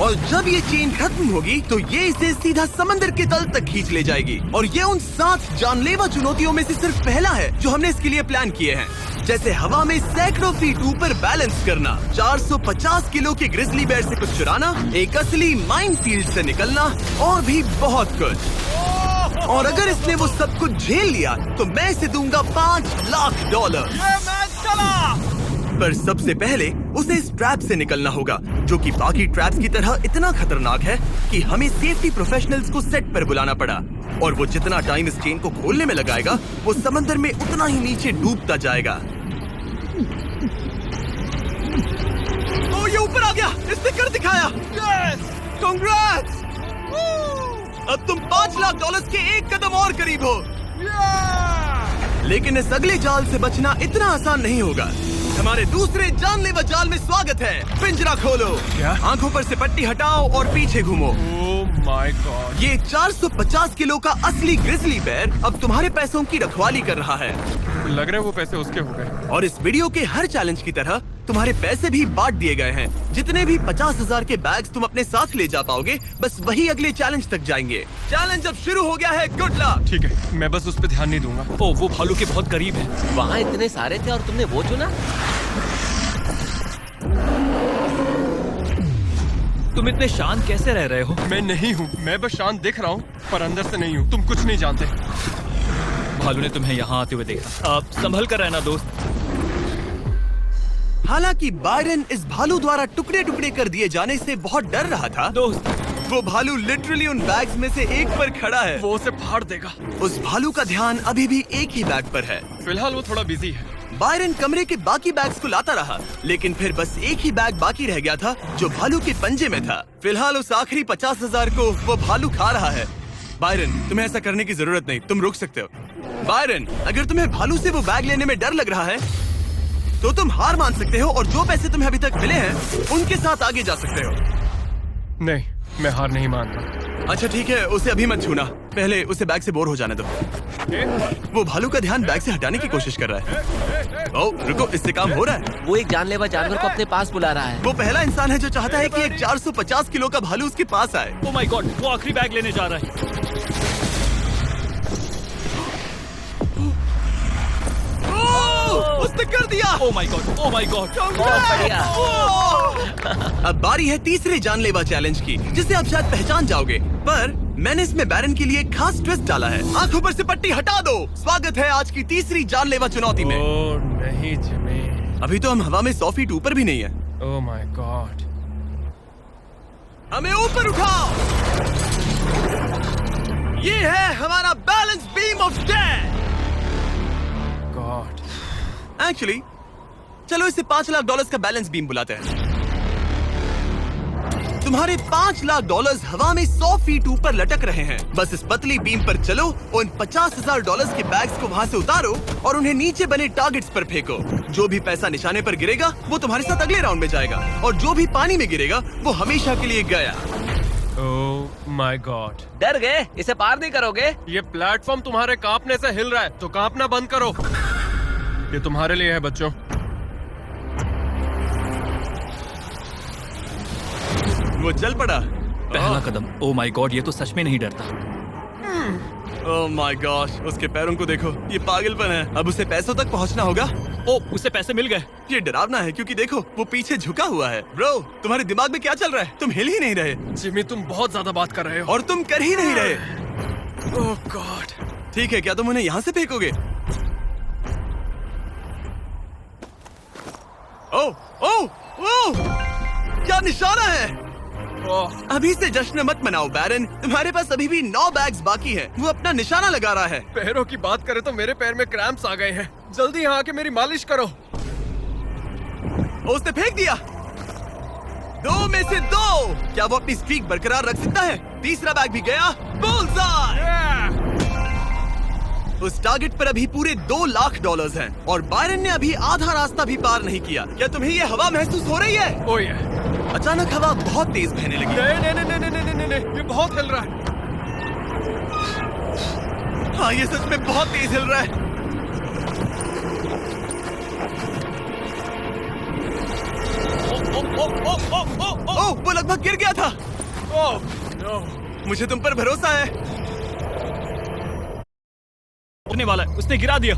और जब ये चेन खत्म होगी तो ये इसे सीधा समंदर के तल तक खींच ले जाएगी। और ये उन 7 जानलेवा चुनौतियों में से सिर्फ पहला है जो हमने इसके लिए प्लान किए हैं, जैसे हवा में सैकड़ों फीट ऊपर बैलेंस करना, 450 किलो के ग्रिजली बेयर से कुछ चुराना, एक असली माइनफील्ड से निकलना और भी बहुत कुछ। और अगर इसने वो सब कुछ झेल लिया तो मैं इसे दूंगा $5 लाख। पर सबसे पहले उसे इस ट्रैप से निकलना होगा, जो कि बाकी ट्रैप्स की तरह इतना खतरनाक है कि हमें सेफ्टी प्रोफेशनल्स को सेट पर बुलाना पड़ा। और वो जितना टाइम इस चेन को खोलने में लगाएगा, वो समंदर में उतना ही नीचे डूबता जाएगा। ओ, ये ऊपर आ गया, इसने कर दिखाया। कांग्रेट्स! अब तुम $5 लाख के एक कदम और करीब हो। लेकिन इस अगले जाल से बचना इतना आसान नहीं होगा। हमारे दूसरे जानलेवा जाल में स्वागत है। पिंजरा खोलो। क्या? आंखों पर से पट्टी हटाओ और पीछे घूमो। Oh my God! ये 450 किलो का असली ग्रिजली बेयर अब तुम्हारे पैसों की रखवाली कर रहा है। लग रहा है वो पैसे उसके हो गए। और इस वीडियो के हर चैलेंज की तरह तुम्हारे पैसे भी बांट दिए गए हैं। जितने भी 50,000 के बैग्स तुम अपने साथ ले जा पाओगे, बस वही अगले चैलेंज तक जाएंगे। चैलेंज अब शुरू हो गया है। Good luck. ठीक है, मैं बस उस पर ध्यान नहीं दूंगा। ओ, वो भालू के बहुत करीब है। वहाँ इतने सारे थे और तुमने वो चुना? तुम इतने शांत कैसे रह रहे हो? मैं नहीं हूँ, मैं बस शांत दिख रहा हूँ, पर अंदर से नहीं हूँ। तुम कुछ नहीं जानते। भालू ने तुम्हें यहाँ आते हुए देखा। आप संभल कर रहना दोस्त। हालांकि बायरन इस भालू द्वारा टुकड़े टुकड़े कर दिए जाने से बहुत डर रहा था। दोस्त, वो भालू लिटरली उन बैग्स में से एक पर खड़ा है। वो उसे फाड़ देगा। उस भालू का ध्यान अभी भी एक ही बैग पर है। फिलहाल वो थोड़ा बिजी है। बायरन कमरे के बाकी बैग्स को लाता रहा, लेकिन फिर बस एक ही बैग बाकी रह गया था जो भालू के पंजे में था। फिलहाल उस आखिरी 50,000 को वो भालू खा रहा है। बायरन, तुम्हें ऐसा करने की जरूरत नहीं, तुम रुक सकते हो। बायरन, अगर तुम्हें भालू से वो बैग लेने में डर लग रहा है तो तुम हार मान सकते हो और जो पैसे तुम्हें अभी तक मिले हैं उनके साथ आगे जा सकते हो। नहीं, मैं हार नहीं मान रहा। अच्छा ठीक है, उसे अभी मत छूना, पहले उसे बैग से बोर हो जाने दो। वो भालू का ध्यान बैग से हटाने की कोशिश कर रहा है। ओ, रुको, इससे काम हो रहा है। वो एक जानलेवा जानवर को अपने पास बुला रहा है। वो पहला इंसान है जो चाहता है कि एक 450 किलो का भालू उसके पास आए। ओ माय गॉड, वो आखिरी बैग लेने जा रहा है। उसने कर दिया। Oh my God, oh my God. बहुत बढ़िया। अब बारी है तीसरे जानलेवा चैलेंज की, जिसे आप शायद पहचान जाओगे, पर मैंने इसमें बैरन के लिए एक खास ट्विस्ट डाला है। आंखों पर से पट्टी हटा दो। स्वागत है आज की तीसरी जानलेवा चुनौती में। ओह नहीं जिमी। अभी तो हम हवा में 100 फीट ऊपर भी नहीं है। Oh my God. हमें ऊपर उठाओ। ये है हमारा balance beam of death. God. Actually चलो इसे $5 लाख का बैलेंस बीम बुलाते हैं। तुम्हारे $5 लाख हवा में 100 फीट ऊपर लटक रहे हैं। बस इस पतली बीम पर चलो, उन $50,000 के बैग्स को वहाँ से उतारो और उन्हें नीचे बने टारगेट्स पर फेंको। जो भी पैसा निशाने पर गिरेगा वो तुम्हारे साथ अगले राउंड में जाएगा, और जो भी पानी में गिरेगा वो हमेशा के लिए गया। Oh my God. डर गए? इसे पार नहीं करोगे? ये प्लेटफॉर्म तुम्हारे कांपने से हिल रहा है, तो कांपना बंद करो। ये तुम्हारे लिए है बच्चों। वो चल पड़ा। पहला कदम। ओ माय गॉड, ये तो सच में नहीं डरता। ओह माय गॉश, उसके पैरों को देखो, ये पागलपन है। अब उसे पैसों तक पहुंचना होगा। ओ, उसे पैसे मिल गए। ये डरावना है क्योंकि देखो वो पीछे झुका हुआ है। ब्रो, तुम्हारे दिमाग में क्या चल रहा है? तुम हिल ही नहीं रहे। जिमी, तुम बहुत ज्यादा बात कर रहे हो। और तुम कर ही नहीं रहे। ओह गॉड। ठीक है, क्या तुम उन्हें यहाँ से फेंकोगे? ओह ओह ओह, क्या निशाना है? अभी से जश्न मत मनाओ बैरन, तुम्हारे पास अभी भी 9 बैग्स बाकी हैं। वो अपना निशाना लगा रहा है। पैरों की बात करें तो मेरे पैर में क्रैम्प्स आ गए हैं। जल्दी यहाँ आके मेरी मालिश करो। उसने फेंक दिया। 2 में से 2। क्या वो अपनी स्ट्रीक बरकरार रख सकता है? तीसरा बैग भी गया। बुल्सआई! उस टारगेट पर अभी पूरे $2 लाख हैं और बायरन ने अभी आधा रास्ता भी पार नहीं किया। क्या तुम्हें ये हवा महसूस हो रही है? ओह ये। अचानक हवा बहुत तेज बहने लगी। नहीं, ये बहुत हिल रहा है। हाँ, ये सच में बहुत तेज हिल रहा है। ओह, वो लगभग गिर गया था। मुझे तुम पर भरोसा है। होने वाला है, उसने गिरा दिया।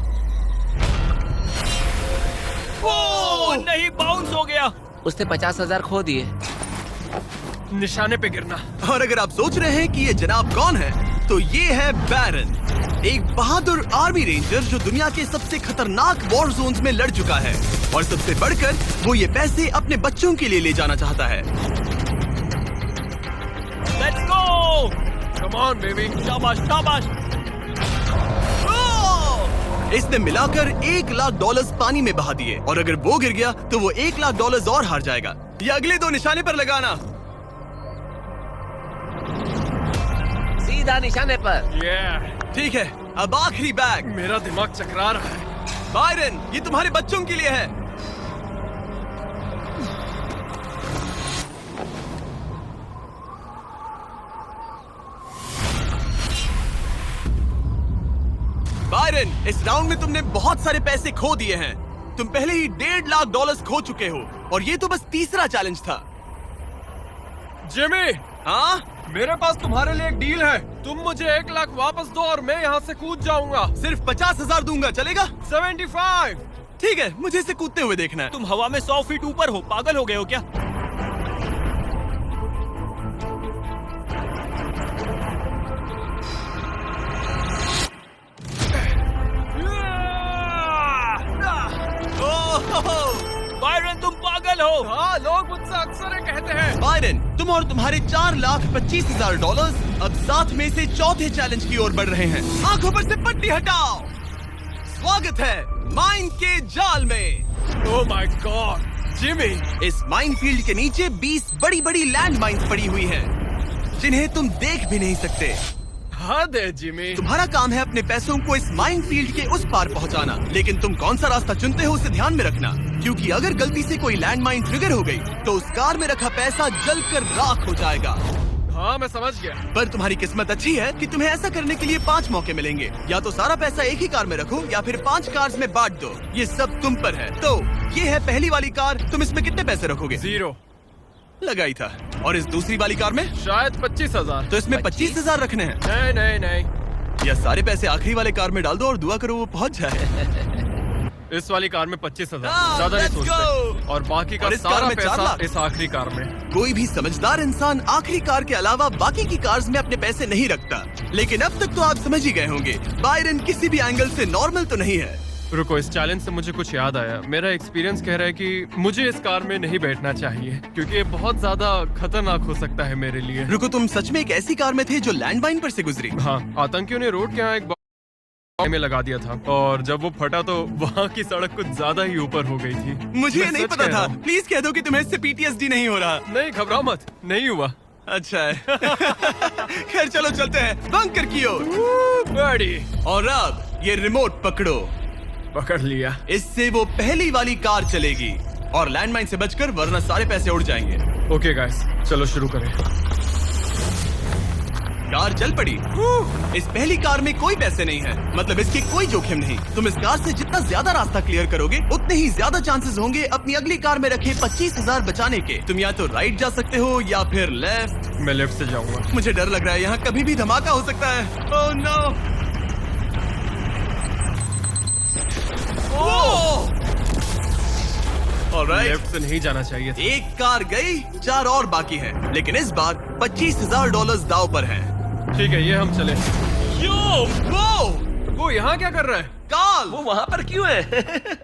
ओह नहीं, बाउंस हो गया। उसने 50,000 खो दिए। निशाने पे गिरना। और अगर आप सोच रहे हैं कि ये जनाब कौन है, तो ये है बैरन, एक बहादुर आर्मी रेंजर जो दुनिया के सबसे खतरनाक वॉर जोन्स में लड़ चुका है। और सबसे बढ़कर वो ये पैसे अपने बच्चों के लिए ले जाना चाहता है। Let's go. Come on baby. शाबाश शाबाश। इसने मिलाकर $1,00,000 पानी में बहा दिए, और अगर वो गिर गया तो वो $1,00,000 और हार जाएगा। ये अगले 2 निशाने पर लगाना। सीधा निशाने पर। ठीक है, अब आखिरी बैग। मेरा दिमाग चकरा रहा है। बायरन, ये तुम्हारे बच्चों के लिए है। बायरन, इस राउंड में तुमने बहुत सारे पैसे खो दिए हैं। तुम पहले ही $1,50,000 खो चुके हो, और ये तो बस तीसरा चैलेंज था। जिमी, हाँ, मेरे पास तुम्हारे लिए एक डील है। तुम मुझे 1,00,000 वापस दो और मैं यहाँ से कूद जाऊंगा। सिर्फ 50,000 दूंगा, चलेगा? 75। ठीक है, मुझे इसे कूदते हुए देखना है। तुम हवा में 100 फीट ऊपर हो, पागल हो गए हो क्या? बायरन, तुम पागल हो। हाँ, लोग मुझसे अक्सर ये कहते हैं। बायरन, तुम और तुम्हारे $4,25,000 अब साथ में से चौथे चैलेंज की ओर बढ़ रहे हैं। आंखों पर से पट्टी हटाओ। स्वागत है माइन के जाल में। Oh my God, Jimmy. इस माइन फील्ड के नीचे 20 बड़ी बड़ी लैंड माइन्स पड़ी हुई हैं, जिन्हें तुम देख भी नहीं सकते। हद है जिमी। तुम्हारा काम है अपने पैसों को इस माइन फील्ड के उस पार पहुंचाना, लेकिन तुम कौन सा रास्ता चुनते हो उसे ध्यान में रखना, क्योंकि अगर गलती से कोई लैंड माइन ट्रिगर हो गई तो उस कार में रखा पैसा जलकर राख हो जाएगा। हाँ, मैं समझ गया। पर तुम्हारी किस्मत अच्छी है कि तुम्हें ऐसा करने के लिए 5 मौके मिलेंगे। या तो सारा पैसा एक ही कार में रखो, या फिर 5 कार्स में बांट दो। ये सब तुम पर है। तो ये है पहली वाली कार। तुम इसमें कितने पैसे रखोगे? 0। लगाई था। और इस दूसरी वाली कार में? शायद 25,000। तो इसमें 25,000 रखने हैं। नहीं नहीं नहीं। या सारे पैसे आखिरी वाले कार में डाल दो और दुआ करो वो पहुंच जाए। इस वाली कार में 25,000। हाँ, ज्यादा नहीं let's सोचते। go। और बाकी का और इस कार सारा में 4 पैसा लाख। इस आखिरी कार में। कोई भी समझदार इंसान आखिरी कार के अलावा बाकी की कार्स में अपने पैसे नहीं रखता। लेकिन अब तक तो आप समझ ही गए होंगे, बायरन किसी भी एंगल से नॉर्मल तो नहीं है। रुको, इस चैलेंज से मुझे कुछ याद आया। मेरा एक्सपीरियंस कह रहा है कि मुझे इस कार में नहीं बैठना चाहिए, क्योंकि ये बहुत ज्यादा खतरनाक हो सकता है मेरे लिए। रुको, तुम सच में एक ऐसी कार में थे जो लैंडमाइन पर से गुजरी? हाँ, आतंकियों ने रोड के यहाँ एक में लगा दिया था, और जब वो फटा तो वहाँ की सड़क कुछ ज्यादा ही ऊपर हो गई थी। मुझे मैं नहीं सच पता कह रहा था। हूँ। प्लीज कह दो कि तुम्हें इससे PTSD नहीं हो रहा। नहीं, घबराओ मत, नहीं हुआ। अच्छा है। खैर चलो चलते हैं बंकर की ओर। बड़ी। और अब ये रिमोट पकड़ो। पकड़ लिया। इससे वो पहली वाली कार चलेगी और लैंडमाइन से बचकर, वरना सारे पैसे उड़ जाएंगे। ओके गाइस, चलो शुरू करें। कार चल पड़ी। इस पहली कार में कोई पैसे नहीं है, मतलब इसकी कोई जोखिम नहीं। तुम इस कार से जितना ज्यादा रास्ता क्लियर करोगे, उतने ही ज्यादा चांसेस होंगे अपनी अगली कार में रखे 25,000 बचाने के। तुम या तो राइट जा सकते हो या फिर लेफ्ट। मैं लेफ्ट से जाऊंगा। मुझे डर लग रहा है, यहाँ कभी भी धमाका हो सकता है। Oh no. ऑलराइट, लेफ्ट से नहीं जाना चाहिए था। एक कार गई, 4 और बाकी है, लेकिन इस बार $25,000 दाव पर है। ठीक है, ये हम चले। वो यहाँ क्या कर रहा है? काल, वो वहाँ पर क्यों है?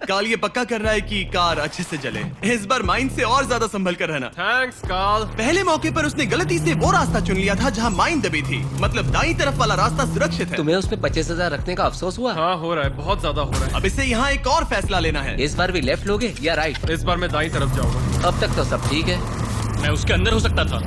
काल ये पक्का कर रहा है कि कार अच्छे से चले। इस बार माइन से और ज्यादा संभल कर रहना। थैंक्स काल। पहले मौके पर उसने गलती से वो रास्ता चुन लिया था जहाँ माइन दबी थी, मतलब दाईं तरफ वाला रास्ता सुरक्षित है। तुम्हें उसमें 25,000 रखने का अफसोस हुआ? हाँ, हो रहा है, बहुत ज्यादा हो रहा अब इसे यहाँ एक और फैसला लेना है। इस बार भी लेफ्ट लोगे या राइट? है। इस बार मैं दाईं तरफ जाऊंगा। अब तक तो सब ठीक है। मैं उसके अंदर हो सकता था।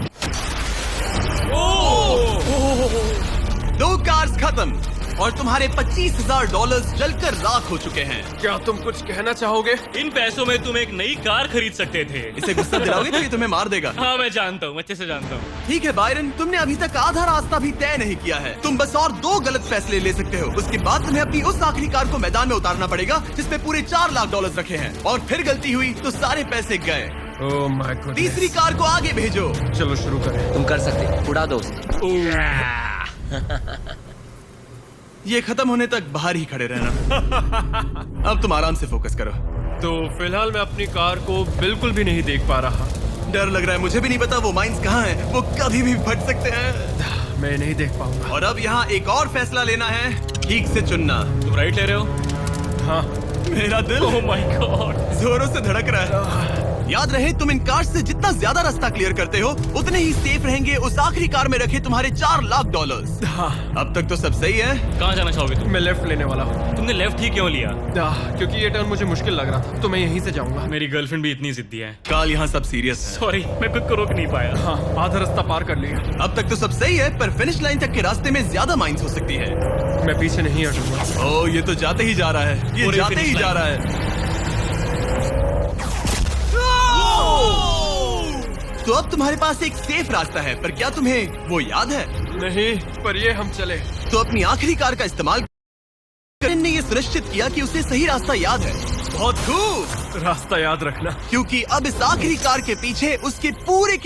2 कार्स खत्म और तुम्हारे $25,000 जलकर राख हो चुके हैं। क्या तुम कुछ कहना चाहोगे? इन पैसों में तुम एक नई कार खरीद सकते थे। इसे गुस्सा दिलाओगे तो ये तुम्हें मार देगा। हाँ, मैं जानता हूँ, अच्छे से जानता हूँ। ठीक है बायरन, तुमने अभी तक आधा रास्ता भी तय नहीं किया है। तुम बस और 2 गलत फैसले ले सकते हो। उसके बाद तुम्हें अपनी उस आखिरी कार को मैदान में उतारना पड़ेगा जिसमें पूरे $4,00,000 रखे हैं। और फिर गलती हुई तो सारे पैसे गए। Oh my God. तीसरी कार को आगे भेजो। चलो शुरू करें। तुम कर सकते हो। उड़ा दो उसे। ये खत्म होने तक बाहर ही खड़े रहना। अब तुम आराम से फोकस करो। तो फिलहाल मैं अपनी कार को बिल्कुल भी नहीं देख पा रहा। डर लग रहा है, मुझे भी नहीं पता वो माइंस कहाँ हैं। वो कभी भी फट सकते हैं। मैं नहीं देख पाऊंगा। और अब यहाँ एक और फैसला लेना है, ठीक से चुनना। तुम राइट ले रहे हो? हाँ। मेरा दिल ओह माय गॉड। जोरों से धड़क रहा है। याद रहे, तुम इन कार्स से जितना ज्यादा रास्ता क्लियर करते हो उतने ही सेफ रहेंगे उस आखिरी कार में रखे तुम्हारे $4 लाख। हाँ। अब तक तो सब सही है। कहाँ जाना चाहोगे तुम? मैं लेफ्ट लेने वाला हूँ। तुमने लेफ्ट ही क्यों लिया? क्योंकि ये टर्न मुझे मुश्किल लग रहा था, तो मैं यहीं से जाऊंगा। मेरी गर्लफ्रेंड भी इतनी जिद्दी है। काल, यहाँ सब सीरियस है। सॉरी, मैं खुद को रोक नहीं पाया। हाँ, आधा रास्ता पार कर लिया। अब तक तो सब सही है, पर फिनिश लाइन तक के रास्ते में ज्यादा माइंस हो सकती है। मैं पीछे नहीं हटूंगा। ओह, ये तो जाते ही जा रहा है। ये पूरे जाते ही finish जा line। रहा है। तो अब तुम्हारे पास एक सेफ रास्ता है, पर क्या तुम्हें वो याद है? नहीं, पर ये हम चले। तो अपनी आखिरी कार का इस्तेमाल ने ये सुनिश्चित किया कि उसे सही रास्ता याद है। बहुत खूब। रास्ता याद रखना। क्योंकि अब इस आखिरी कार के पीछे उसके पूरे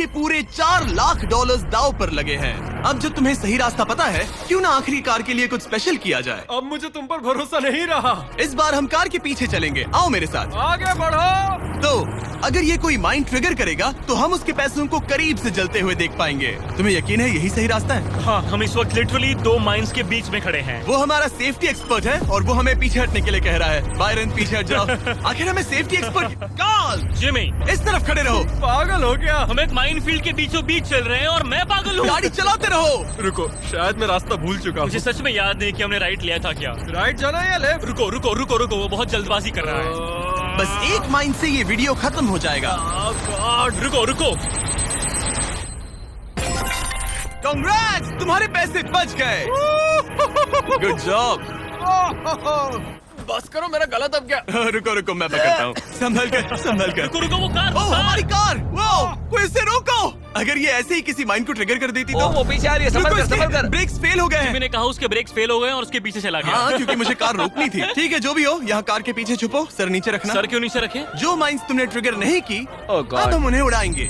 $4 लाख दाव पर लगे हैं। अब जब तुम्हें सही रास्ता पता है, क्यों ना आखिरी कार के लिए कुछ स्पेशल किया जाए। अब मुझे तुम पर भरोसा नहीं रहा। इस बार हम कार के पीछे चलेंगे। आओ मेरे साथ। आगे बढ़ो। तो अगर ये कोई माइंड ट्रिगर करेगा तो हम उसके पैसों को करीब से जलते हुए देख पाएंगे। तुम्हें यकीन है यही सही रास्ता है? हाँ, हम इस वक्त लिटरली 2 माइंस के बीच में खड़े हैं। वो हमारा सेफ्टी एक्सपर्ट है और वो हमें पीछे हटने के लिए कह रहा है। बायरन, पीछे हट जाओ। आखिर हमें सेफ्टी एक्सपर्ट काल, जिमी, इस तरफ खड़े रहो। पागल हो गया। हम एक माइनफील्ड के बीचों बीच चल रहे हैं और मैं पागल हूँ। गाड़ी चलाते रहो। रुको, शायद मैं रास्ता भूल चुका मुझे हूँ। सच में याद नहीं कि हमने राइट लिया था क्या। राइट जाना है या लेफ्ट? रुको रुको रुको रुको, वो बहुत जल्दबाजी कर रहा है। बस एक माइंड से ये वीडियो खत्म हो जाएगा। रुको रुको। कांग्रेट्स, तुम्हारे पैसे बच गए। Good job. बस करो, मेरा गला दब गया। रुको रुको, मैं पकड़ता हूँ। संभल कर। रुको रुको, वो कार। ओह, हमारी कार। वो कोई इसे रोको। अगर ये ऐसे ही किसी माइंड को ट्रिगर कर देती तो। वो पीछे आ रही है। रुको, संभल कर, इसके संभल कर। ब्रेक्स फेल हो गए हैं। मैंने कहा उसके ब्रेक्स फेल हो गए और उसके पीछे चला गया। हाँ, क्योंकि मुझे कार रोकनी थी। ठीक है, जो भी हो, यहाँ कार के पीछे छुपो। सर नीचे रखना। सर क्यों नीचे रखे? जो माइंस तुमने ट्रिगर नहीं की, Oh God. अब हम उन्हें उड़ाएंगे।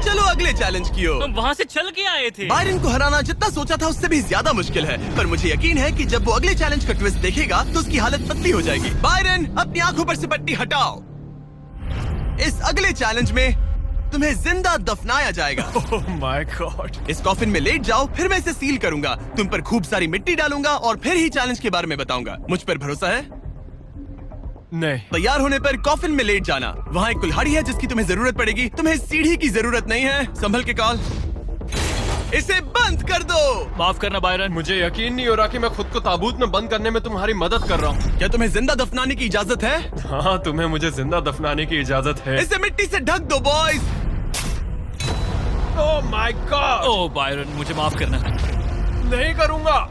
चलो अगले चैलेंज की ओर। हम वहाँ से चल के आए थे। बायरन को हराना जितना सोचा था उससे भी ज्यादा मुश्किल है, पर मुझे यकीन है कि जब वो अगले चैलेंज का ट्विस्ट देखेगा तो उसकी हालत पतली हो जाएगी। बायरन, अपनी आंखों पर से पट्टी हटाओ। इस अगले चैलेंज में तुम्हें जिंदा दफनाया जाएगा। Oh my God. इस कॉफिन में लेट जाओ, फिर मैं इसे सील करूंगा। तुम पर खूब सारी मिट्टी डालूंगा और फिर ही चैलेंज के बारे में बताऊंगा। मुझ पर भरोसा है? नहीं। तैयार होने पर कॉफिन में लेट जाना। वहाँ एक कुल्हाड़ी है जिसकी तुम्हें जरूरत पड़ेगी। तुम्हें सीढ़ी की जरूरत नहीं है। संभल के काल, इसे बंद कर दो। माफ करना बायरन। मुझे यकीन नहीं हो रहा कि मैं खुद को ताबूत में बंद करने में तुम्हारी मदद कर रहा हूँ। क्या तुम्हें जिंदा दफनाने की इजाजत है? हाँ, तुम्हें मुझे जिंदा दफनाने की इजाजत है। इसे मिट्टी से ढक दो boys. Oh my God. Oh Byron, मुझे माफ करना। नहीं करूंगा।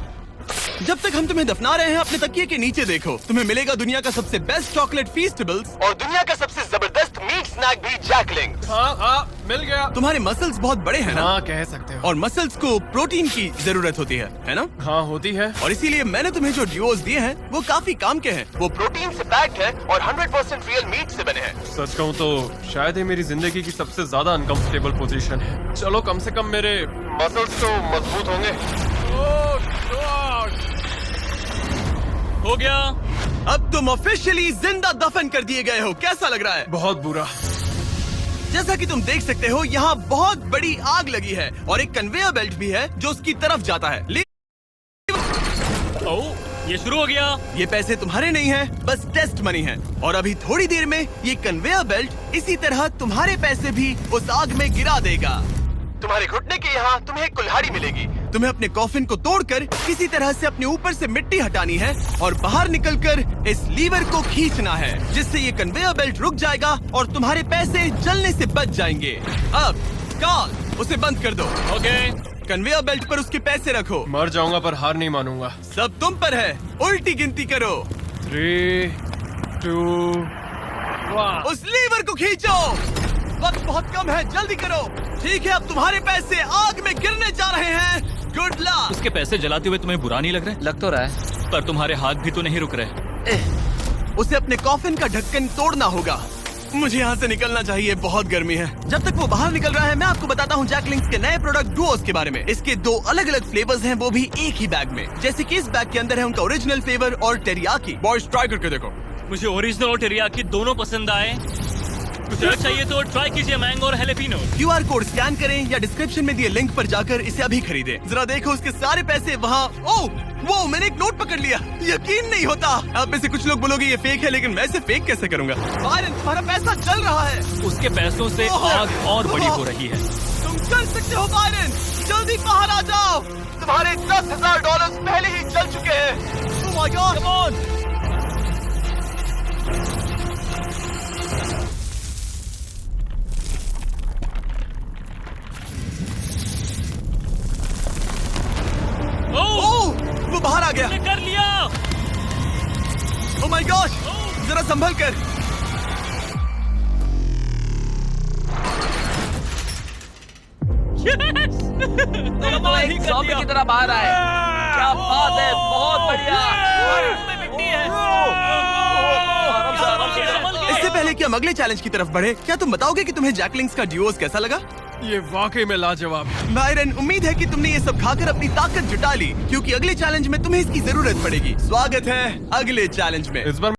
जब तक हम तुम्हें दफना रहे हैं, अपने तकिए के नीचे देखो। तुम्हें मिलेगा दुनिया का सबसे बेस्ट चॉकलेट फीस्टेबल्स और दुनिया का सबसे जबरदस्त मीट स्नैक भी, जैकलिंग। हाँ, मिल गया। तुम्हारे मसल्स बहुत बड़े हैं ना? हाँ, कह सकते हो। और मसल्स को प्रोटीन की जरूरत होती है ना? हाँ, होती है। और इसीलिए मैंने तुम्हें जो ड्यूओस दिए हैं वो काफी काम के हैं। वो प्रोटीन से पैक्ड है और 100% रियल मीट से बने हैं। सच कहूँ तो शायद ये मेरी जिंदगी की सबसे ज्यादा अनकंफर्टेबल पोजीशन है। चलो, कम से कम मेरे मसल्स तो मजबूत होंगे। ओह गॉड। हो गया। अब तुम ऑफिशियली जिंदा दफन कर दिए गए हो। कैसा लग रहा है? बहुत बुरा। जैसा कि तुम देख सकते हो, यहाँ बहुत बड़ी आग लगी है और एक कन्वेयर बेल्ट भी है जो उसकी तरफ जाता है। ओह, ये शुरू हो गया। ये पैसे तुम्हारे नहीं हैं, बस टेस्ट मनी है। और अभी थोड़ी देर में ये कन्वेयर बेल्ट इसी तरह तुम्हारे पैसे भी उस आग में गिरा देगा। तुम्हारे घुटने के यहाँ तुम्हें एक कुल्हाड़ी मिलेगी। तुम्हें अपने कॉफिन को तोड़कर किसी तरह से अपने ऊपर से मिट्टी हटानी है और बाहर निकलकर इस लीवर को खींचना है, जिससे ये कन्वेयर बेल्ट रुक जाएगा और तुम्हारे पैसे जलने से बच जाएंगे। अब काल, उसे बंद कर दो। ओके। कन्वेयर बेल्ट पर उसके पैसे रखो। मर जाऊंगा पर हार नहीं मानूंगा। सब तुम पर है। उल्टी गिनती करो। 3, 2, 1। उस लीवर को खींचो। वक्त बहुत कम है, जल्दी करो। ठीक है, अब तुम्हारे पैसे आग में गिरने जा रहे हैं। Good luck. उसके पैसे जलाते हुए तुम्हें बुरा नहीं लग रहा है? लग तो रहा है। पर तुम्हारे हाथ भी तो नहीं रुक रहे। उसे अपने कॉफिन का ढक्कन तोड़ना होगा। मुझे यहाँ से निकलना चाहिए, बहुत गर्मी है। जब तक वो बाहर निकल रहा है, मैं आपको बताता हूँ जैक लिंक्स के नए प्रोडक्ट डुओस के बारे में। इसके 2 अलग अलग फ्लेवर्स हैं, वो भी एक ही बैग में। जैसे कि इस बैग के अंदर है उनका ओरिजिनल फ्लेवर और टेरियाकी। बॉयज ट्राई करके देखो। मुझे ओरिजिनल और टेरियाकी दोनों पसंद आए। कुछ अलग चाहिए तो ट्राई कीजिए मैंगो और हैलेपिनो। QR कोड स्कैन करें या डिस्क्रिप्शन में दिए लिंक पर जाकर इसे अभी खरीदें। जरा देखो उसके सारे पैसे वहाँ। ओह वो मैंने एक नोट पकड़ लिया, यकीन नहीं होता। आप में से कुछ लोग बोलोगे ये फेक है, लेकिन मैं इसे फेक कैसे करूंगा? बायरन, तुम्हारा पैसा चल रहा है। उसके पैसों से आग और बड़ी हो रही है। तुम कर सकते हो बायरन, जल्दी बाहर आ जाओ। तुम्हारे $10,000 पहले ही चल चुके हैं। Oh my God! Come on! ओह, वो बाहर आ गया। कर लिया। Oh my gosh! जरा संभल कर। एक ज़ॉम्बी की तरह बाहर आए। क्या बात है, बहुत बढ़िया। इससे पहले कि हम अगले चैलेंज की तरफ बढ़े, क्या तुम बताओगे कि तुम्हें जैक लिंक्स का ड्यूओस कैसा लगा? ये वाकई में लाजवाब है। बायरन, उम्मीद है कि तुमने ये सब खाकर अपनी ताकत जुटा ली, क्योंकि अगले चैलेंज में तुम्हें इसकी जरूरत पड़ेगी। स्वागत है अगले चैलेंज में। इस बार